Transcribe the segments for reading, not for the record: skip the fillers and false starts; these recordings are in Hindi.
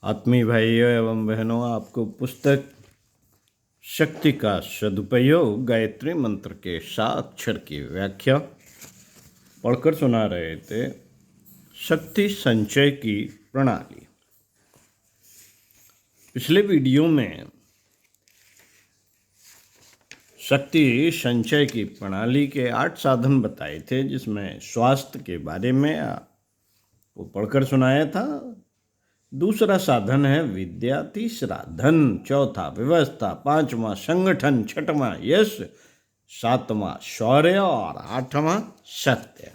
आत्मीय भाइयों एवं बहनों, आपको पुस्तक शक्ति का सदुपयोग गायत्री मंत्र के 7 अक्षर की व्याख्या पढ़कर सुना रहे थे। शक्ति संचय की प्रणाली। पिछले वीडियो में शक्ति संचय की प्रणाली के 8 साधन बताए थे, जिसमें स्वास्थ्य के बारे में वो पढ़कर सुनाया था। दूसरा साधन है विद्या, तीसरा धन, चौथा व्यवस्था, पांचवा संगठन, छठवां यश, सातवां शौर्य और आठवां सत्य।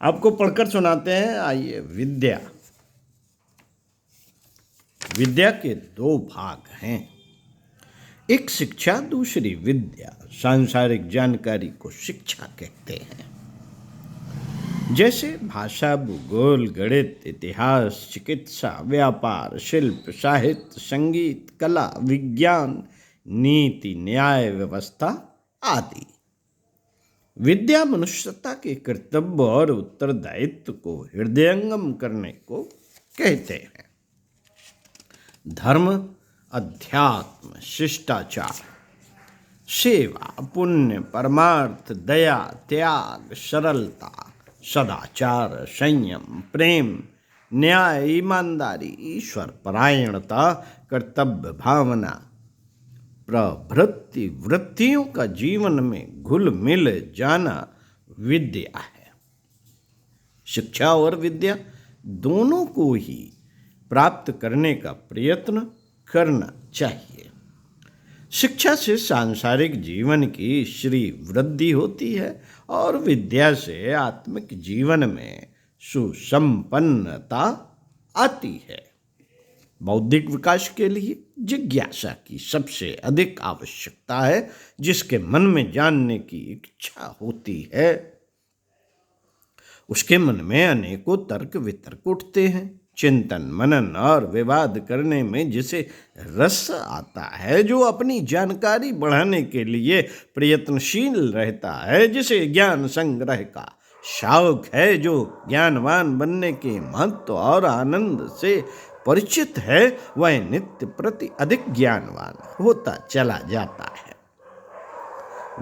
आपको पढ़कर सुनाते हैं। आइए। विद्या। विद्या के 2 भाग हैं, एक शिक्षा, दूसरी विद्या। सांसारिक जानकारी को शिक्षा कहते हैं। जैसे भाषा, भूगोल, गणित, इतिहास, चिकित्सा, व्यापार, शिल्प, साहित्य, संगीत, कला, विज्ञान, नीति, न्याय, व्यवस्था आदि। विद्या मनुष्यता के कर्तव्य और उत्तरदायित्व को हृदयंगम करने को कहते हैं। धर्म, अध्यात्म, शिष्टाचार, सेवा, पुण्य, परमार्थ, दया, त्याग, सरलता, सदाचार, संयम, प्रेम, न्याय, ईमानदारी, ईश्वर परायणता, कर्तव्य भावना प्रभृति वृत्तियों का जीवन में घुल मिल जाना विद्या है। शिक्षा और विद्या दोनों को ही प्राप्त करने का प्रयत्न करना चाहिए। शिक्षा से सांसारिक जीवन की श्री वृद्धि होती है और विद्या से आत्मिक जीवन में सुसंपन्नता आती है। बौद्धिक विकास के लिए जिज्ञासा की सबसे अधिक आवश्यकता है। जिसके मन में जानने की इच्छा होती है, उसके मन में अनेकों तर्क वितर्क उठते हैं। चिंतन, मनन और विवाद करने में जिसे रस आता है, जो अपनी जानकारी बढ़ाने के लिए प्रयत्नशील रहता है, जिसे ज्ञान संग्रह का शौक है, जो ज्ञानवान बनने के महत्व और आनंद से परिचित है, वह नित्य प्रति अधिक ज्ञानवान होता चला जाता है।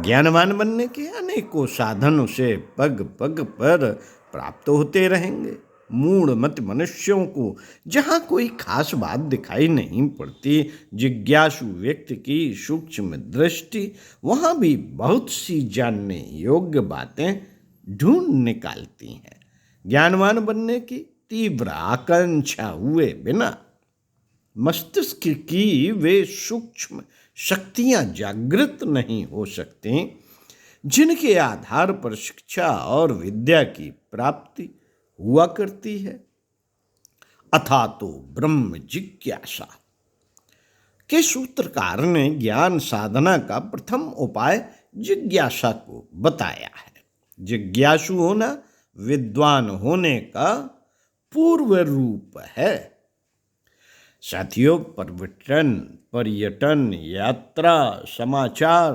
ज्ञानवान बनने के अनेकों साधन उसे पग पग पर प्राप्त होते रहेंगे। मूढ़मत मनुष्यों को जहाँ कोई खास बात दिखाई नहीं पड़ती, जिज्ञासु व्यक्ति की सूक्ष्म दृष्टि वहाँ भी बहुत सी जानने योग्य बातें ढूंढ निकालती हैं। ज्ञानवान बनने की तीव्र आकांक्षा हुए बिना मस्तिष्क की वे सूक्ष्म शक्तियाँ जागृत नहीं हो सकती, जिनके आधार पर शिक्षा और विद्या की प्राप्ति हुआ करती है। अथा तो ब्रह्म जिज्ञासा के सूत्रकार ने ज्ञान साधना का प्रथम उपाय जिज्ञासा को बताया है। जिज्ञासु होना विद्वान होने का पूर्व रूप है। साथियों, पर्यटन, यात्रा, समाचार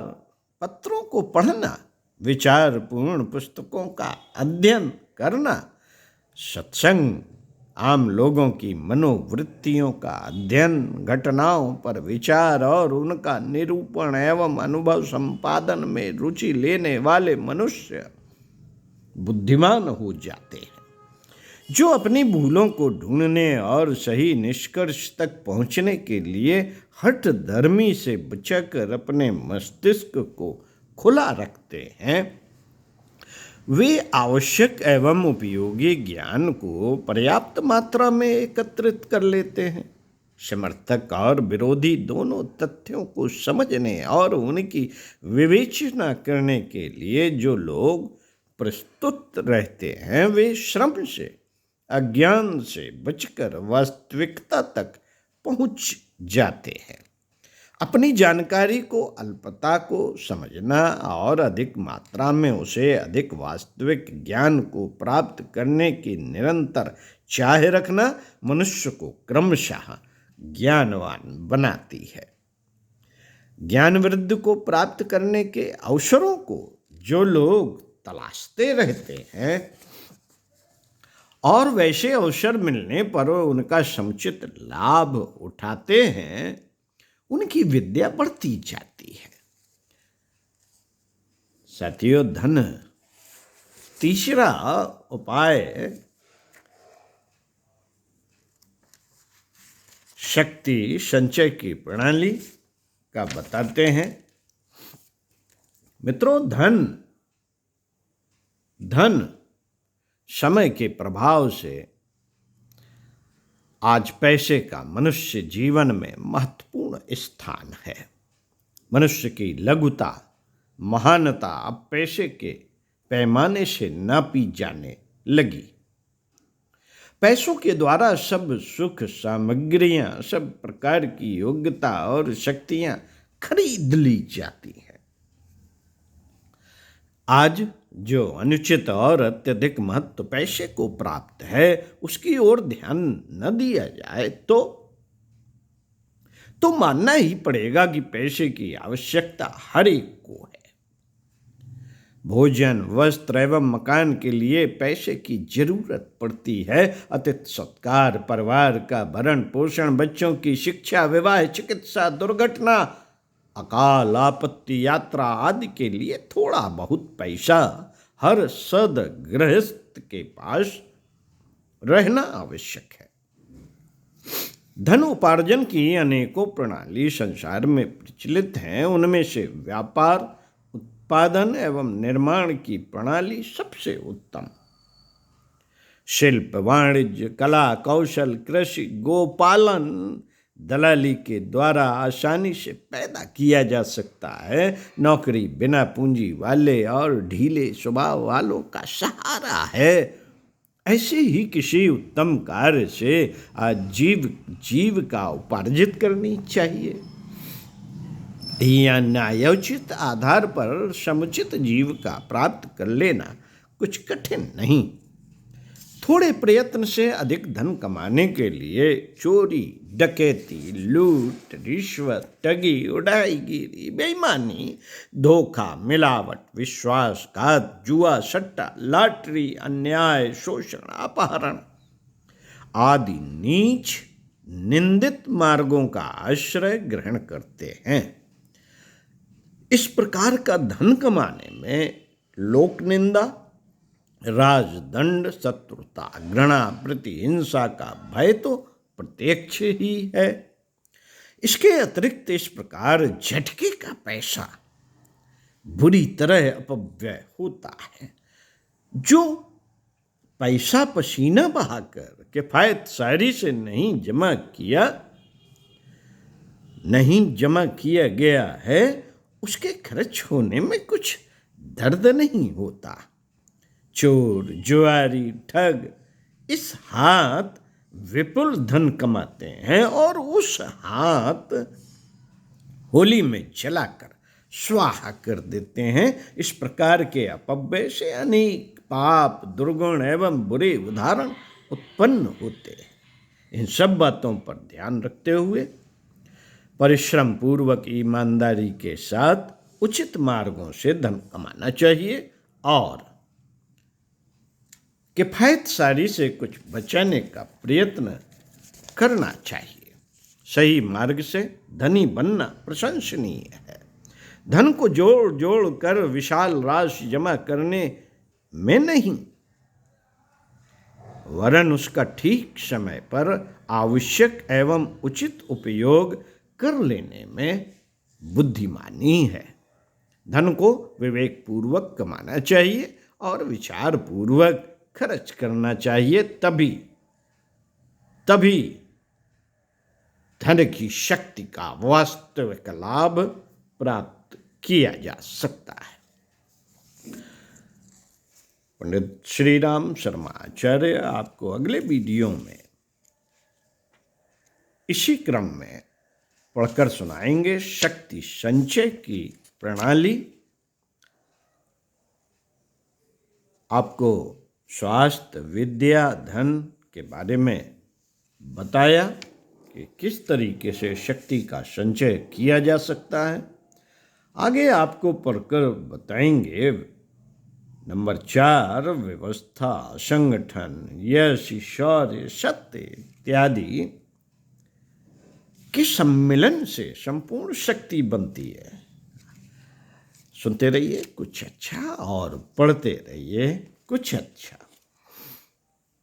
पत्रों को पढ़ना, विचारपूर्ण पुस्तकों का अध्ययन करना, सत्संग, आम लोगों की मनोवृत्तियों का अध्ययन, घटनाओं पर विचार और उनका निरूपण एवं अनुभव संपादन में रुचि लेने वाले मनुष्य बुद्धिमान हो जाते हैं। जो अपनी भूलों को ढूंढने और सही निष्कर्ष तक पहुंचने के लिए हठ धर्मी से बचाकर अपने मस्तिष्क को खुला रखते हैं, वे आवश्यक एवं उपयोगी ज्ञान को पर्याप्त मात्रा में एकत्रित कर लेते हैं। समर्थक और विरोधी दोनों तथ्यों को समझने और उनकी विवेचना करने के लिए जो लोग प्रस्तुत रहते हैं, वे श्रम से, अज्ञान से बचकर वास्तविकता तक पहुंच जाते हैं। अपनी जानकारी को, अल्पता को समझना और अधिक मात्रा में उसे अधिक वास्तविक ज्ञान को प्राप्त करने की निरंतर चाह रखना मनुष्य को क्रमशः ज्ञानवान बनाती है। ज्ञान वृद्धि को प्राप्त करने के अवसरों को जो लोग तलाशते रहते हैं और वैसे अवसर मिलने पर उनका समुचित लाभ उठाते हैं, उनकी विद्या बढ़ती जाती है। साथियों, धन तीसरा उपाय शक्ति संचय की प्रणाली का बताते हैं। मित्रों, धन समय के प्रभाव से आज पैसे का मनुष्य जीवन में महत्वपूर्ण स्थान है। मनुष्य की लघुता, महानता अब पैसे के पैमाने से नापी जाने लगी। पैसों के द्वारा सब सुख सामग्रियां, सब प्रकार की योग्यता और शक्तियां खरीद ली जाती हैं। आज जो अनुचित और अत्यधिक महत्व पैसे को प्राप्त है, उसकी ओर ध्यान न दिया जाए तो मानना ही पड़ेगा कि पैसे की आवश्यकता हर एक को है। भोजन, वस्त्र एवं मकान के लिए पैसे की जरूरत पड़ती है। अतिथि सत्कार, परिवार का भरण पोषण, बच्चों की शिक्षा, विवाह, चिकित्सा, दुर्घटना, अकाल, आपत्ति, यात्रा आदि के लिए थोड़ा बहुत पैसा हर सद्गृहस्थ के पास रहना आवश्यक है। धन उपार्जन की अनेकों प्रणाली संसार में प्रचलित हैं। उनमें से व्यापार, उत्पादन एवं निर्माण की प्रणाली सबसे उत्तम। शिल्प, वाणिज्य, कला, कौशल, कृषि, गोपालन दलाली के द्वारा आसानी से पैदा किया जा सकता है। नौकरी बिना पूंजी वाले और ढीले स्वभाव वालों का सहारा है। ऐसे ही किसी उत्तम कार्य से जीविका उपार्जित करनी चाहिए। या न्यायोचित आधार पर समुचित जीविका प्राप्त कर लेना कुछ कठिन नहीं। थोड़े प्रयत्न से अधिक धन कमाने के लिए चोरी, डकैती, लूट, रिश्वत, ठगी, उड़ाईगिरी, बेईमानी, धोखा, मिलावट, विश्वासघात, जुआ, सट्टा, लॉटरी, अन्याय, शोषण, अपहरण आदि नीच निंदित मार्गों का आश्रय ग्रहण करते हैं। इस प्रकार का धन कमाने में लोक निंदा, राजदंड, शत्रुता, घृणा, प्रतिहिंसा का भय तो प्रत्यक्ष ही है। इसके अतिरिक्त इस प्रकार झटके का पैसा बुरी तरह अपव्यय होता है। जो पैसा पसीना बहाकर किफायतसारी से नहीं जमा किया गया है, उसके खर्च होने में कुछ दर्द नहीं होता। चोर, जुआरी, ठग इस हाथ विपुल धन कमाते हैं और उस हाथ होली में जलाकर स्वाहा कर देते हैं। इस प्रकार के अपव्यय से अनेक पाप, दुर्गुण एवं बुरे उदाहरण उत्पन्न होते हैं। इन सब बातों पर ध्यान रखते हुए परिश्रम पूर्वक, ईमानदारी के साथ उचित मार्गों से धन कमाना चाहिए और किफायतसारी से कुछ बचाने का प्रयत्न करना चाहिए। सही मार्ग से धनी बनना प्रशंसनीय है। धन को जोड़ जोड़ कर विशाल राशि जमा करने में नहीं, वरन उसका ठीक समय पर आवश्यक एवं उचित उपयोग कर लेने में बुद्धिमानी है। धन को विवेक पूर्वक कमाना चाहिए और विचार पूर्वक खर्च करना चाहिए। तभी धन की शक्ति का वास्तविक लाभ प्राप्त किया जा सकता है। पंडित श्री राम शर्मा आचार्य आपको अगले वीडियो में इसी क्रम में पढ़कर सुनाएंगे शक्ति संचय की प्रणाली। आपको स्वास्थ्य, विद्या, धन के बारे में बताया कि किस तरीके से शक्ति का संचय किया जा सकता है। आगे आपको पढ़कर बताएंगे नंबर 4, व्यवस्था, संगठन, यश, शौर्य, सत्य इत्यादि के सम्मिलन से संपूर्ण शक्ति बनती है। सुनते रहिए कुछ अच्छा और पढ़ते रहिए कुछ अच्छा।